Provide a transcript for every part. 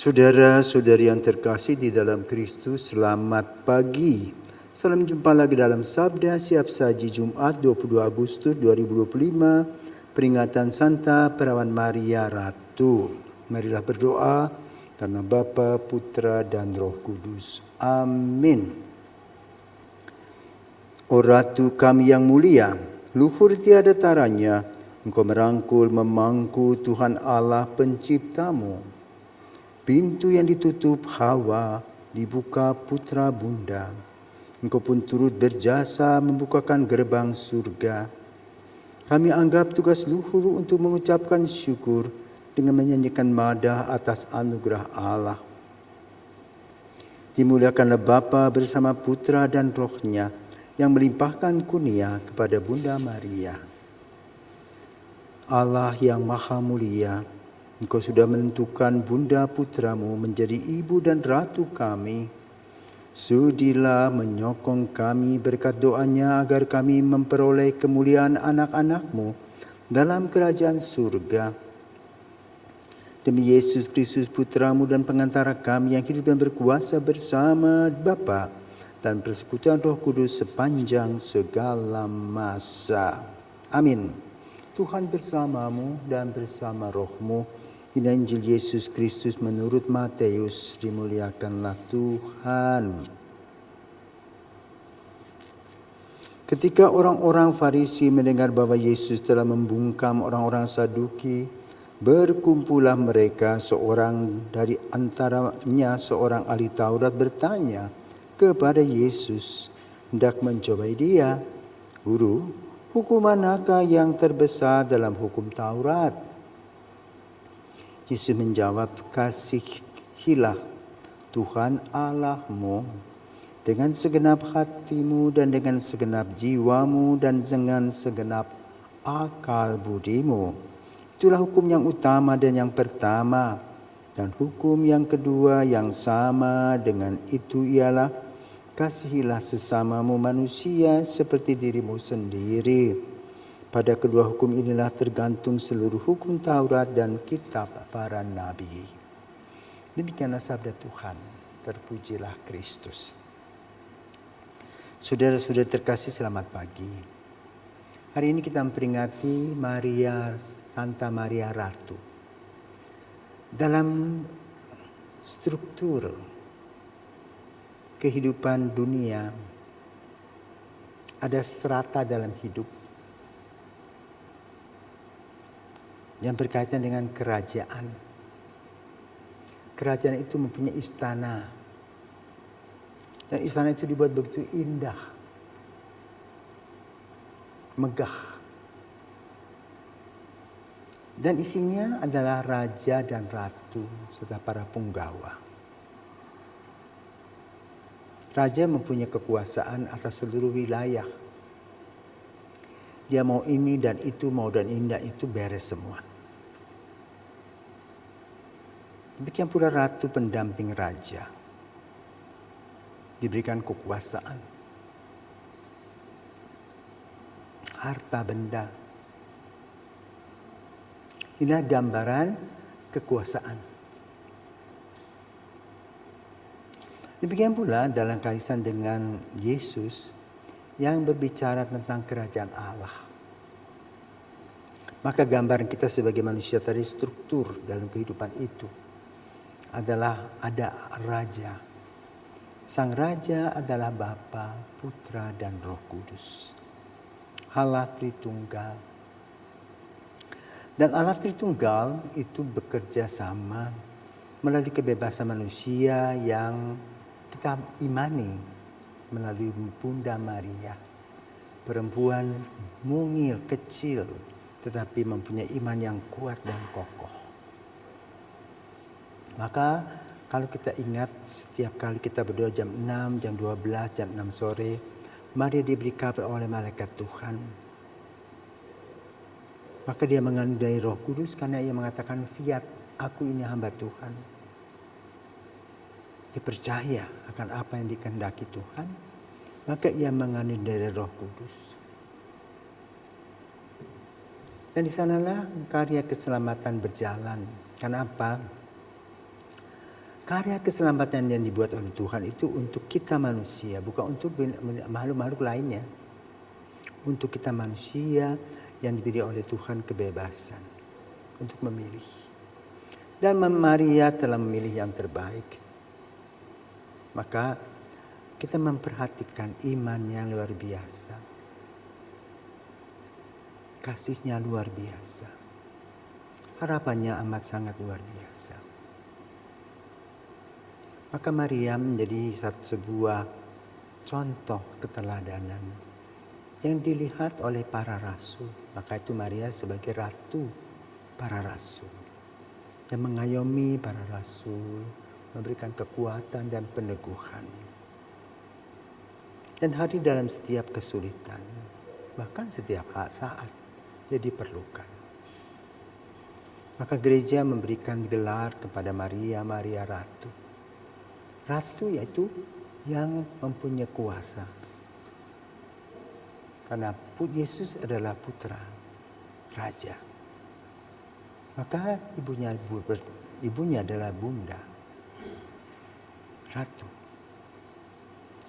Saudara-saudari yang terkasih di dalam Kristus, selamat pagi. Salam jumpa lagi dalam Sabda Siap Saji Jumat 22 Agustus 2025, peringatan Santa Perawan Maria Ratu. Marilah berdoa karena Bapa, Putra, dan Roh Kudus. Amin. O Ratu kami yang mulia, luhur tiada taranya, Engkau merangkul memangku Tuhan Allah penciptamu. Pintu yang ditutup Hawa dibuka putra bunda. Engkau pun turut berjasa membukakan gerbang surga. Kami anggap tugas luhur untuk mengucapkan syukur dengan menyanyikan madah atas anugerah Allah. Dimuliakanlah Bapa bersama Putra dan Roh-Nya yang melimpahkan kurnia kepada Bunda Maria. Allah yang Maha Mulia, Engkau sudah menentukan Bunda Putramu menjadi ibu dan ratu kami. Sudilah menyokong kami berkat doanya agar kami memperoleh kemuliaan anak-anak-Mu dalam kerajaan surga. Demi Yesus Kristus Putramu dan pengantara kami yang hidup dan berkuasa bersama Bapa dan persekutuan Roh Kudus sepanjang segala masa. Amin. Tuhan bersamamu dan bersama rohmu. Inilah Injil Yesus Kristus menurut Matius. Dimuliakanlah Tuhan. Ketika orang-orang Farisi mendengar bahwa Yesus telah membungkam orang-orang Saduki, berkumpullah mereka. Seorang dari antaranya, seorang ahli Taurat, bertanya kepada Yesus, hendak mencobai dia, "Guru, hukum manakah yang terbesar dalam hukum Taurat?" Yesus menjawab, "Kasihilah Tuhan Allahmu dengan segenap hatimu dan dengan segenap jiwamu dan dengan segenap akal budimu. Itulah hukum yang utama dan yang pertama. Dan hukum yang kedua yang sama dengan itu ialah, kasihilah sesamamu manusia seperti dirimu sendiri. Pada kedua hukum inilah tergantung seluruh hukum Taurat dan kitab para nabi." Demikianlah sabda Tuhan. Terpujilah Kristus. Saudara-saudara terkasih, selamat pagi. Hari ini kita memperingati Santa Maria Ratu. Dalam struktur kehidupan dunia, ada strata dalam hidup yang berkaitan dengan kerajaan. Kerajaan itu mempunyai istana. Dan istana itu dibuat begitu indah, megah. Dan isinya adalah raja dan ratu serta para punggawa. Raja mempunyai kekuasaan atas seluruh wilayah. Dia mau ini dan itu, mau dan indah itu, beres semua. Demikian pula ratu pendamping raja. Diberikan kekuasaan, harta benda. Inilah gambaran kekuasaan. Demikian pula dalam kaitan dengan Yesus yang berbicara tentang kerajaan Allah. Maka gambaran kita sebagai manusia tadi, struktur dalam kehidupan itu adalah ada raja. Sang raja adalah Bapa, Putra, dan Roh Kudus. Allah Tritunggal. Dan Allah Tritunggal itu bekerja sama melalui kebebasan manusia yang kita imani melalui Bunda Maria. Perempuan mungil, kecil, tetapi mempunyai iman yang kuat dan kokoh. Maka kalau kita ingat, setiap kali kita berdoa jam 6, jam 12, jam 6 sore, Maria diberi kabar oleh malaikat Tuhan. Maka dia mengandung dari Roh Kudus karena ia mengatakan, "Fiat, aku ini hamba Tuhan." Dia percaya akan apa yang dikehendaki Tuhan, maka ia mengandung dari Roh Kudus. Dan di sanalah karya keselamatan berjalan. Karena apa? Karya keselamatan yang dibuat oleh Tuhan itu untuk kita manusia, bukan untuk makhluk-makhluk lainnya. Untuk kita manusia yang diberi oleh Tuhan kebebasan untuk memilih. Dan Maria telah memilih yang terbaik. Maka kita memperhatikan iman yang luar biasa. Kasihnya luar biasa. Harapannya amat sangat luar biasa. Maka Maria menjadi sebuah contoh keteladanan yang dilihat oleh para rasul. Maka itu Maria sebagai ratu para rasul. Yang mengayomi para rasul, memberikan kekuatan dan peneguhan. Dan hadir dalam setiap kesulitan, bahkan setiap saat dia diperlukan. Maka gereja memberikan gelar kepada Maria, Maria Ratu. Ratu yaitu yang mempunyai kuasa. Karena Yesus adalah putra raja. Maka ibunya adalah bunda. Ratu.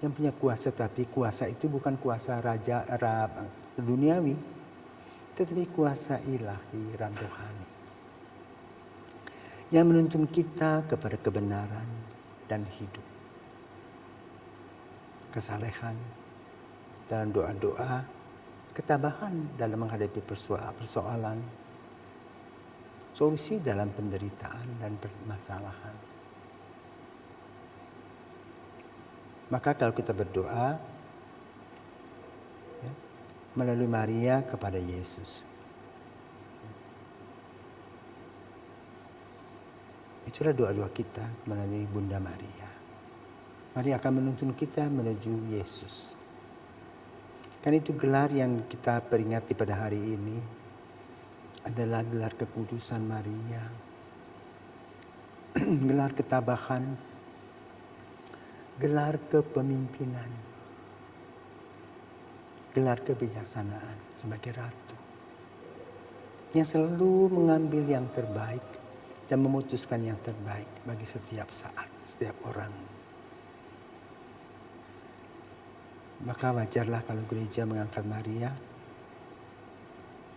Yang punya kuasa, tapi kuasa itu bukan kuasa raja duniawi. Tetapi kuasa ilahi, rohani. Yang menuntun kita kepada kebenaran dan hidup. Kesalehan dalam doa-doa, ketabahan dalam menghadapi persoalan, solusi dalam penderitaan dan permasalahan. Maka kalau kita berdoa melalui Maria kepada Yesus, itulah doa-doa kita melalui Bunda Maria. Maria akan menuntun kita menuju Yesus. Kan itu gelar yang kita peringati pada hari ini adalah gelar kekudusan Maria. Gelar ketabahan, gelar kepemimpinan, gelar kebijaksanaan sebagai ratu. Yang selalu mengambil yang terbaik dan memutuskan yang terbaik bagi setiap saat, setiap orang. Maka wajarlah kalau gereja mengangkat Maria.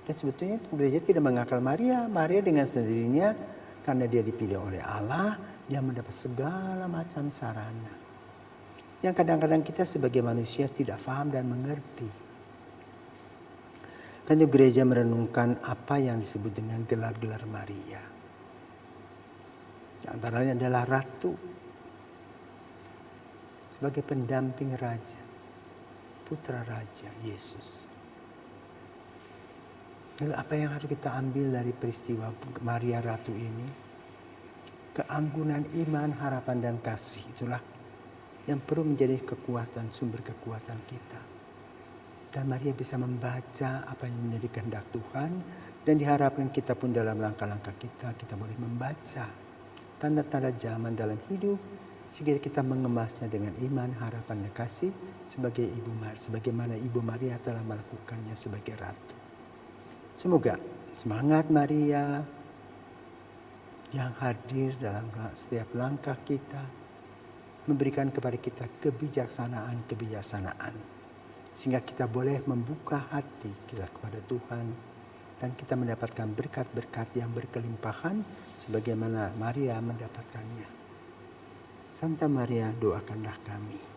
Dan sebetulnya gereja tidak mengangkat Maria. Maria dengan sendirinya, karena dia dipilih oleh Allah, dia mendapat segala macam sarana. Yang kadang-kadang kita sebagai manusia tidak paham dan mengerti. Karena gereja merenungkan apa yang disebut dengan gelar-gelar Maria. Antaranya adalah ratu sebagai pendamping raja, putra raja Yesus. Lalu apa yang harus kita ambil dari peristiwa Maria Ratu ini? Keanggunan iman, harapan dan kasih, itulah yang perlu menjadi kekuatan, sumber kekuatan kita. Dan Maria bisa membaca apa yang menjadi kehendak Tuhan, dan diharapkan kita pun dalam langkah-langkah kita boleh membaca tanda-tanda zaman dalam hidup, sehingga kita mengemasnya dengan iman, harapan, dan kasih sebagai sebagaimana Ibu Maria telah melakukannya sebagai ratu. Semoga semangat Maria yang hadir dalam setiap langkah kita memberikan kepada kita kebijaksanaan, sehingga kita boleh membuka hati kita kepada Tuhan dan kita mendapatkan berkat-berkat yang berkelimpahan sebagaimana Maria mendapatkannya. Santa Maria, doakanlah kami.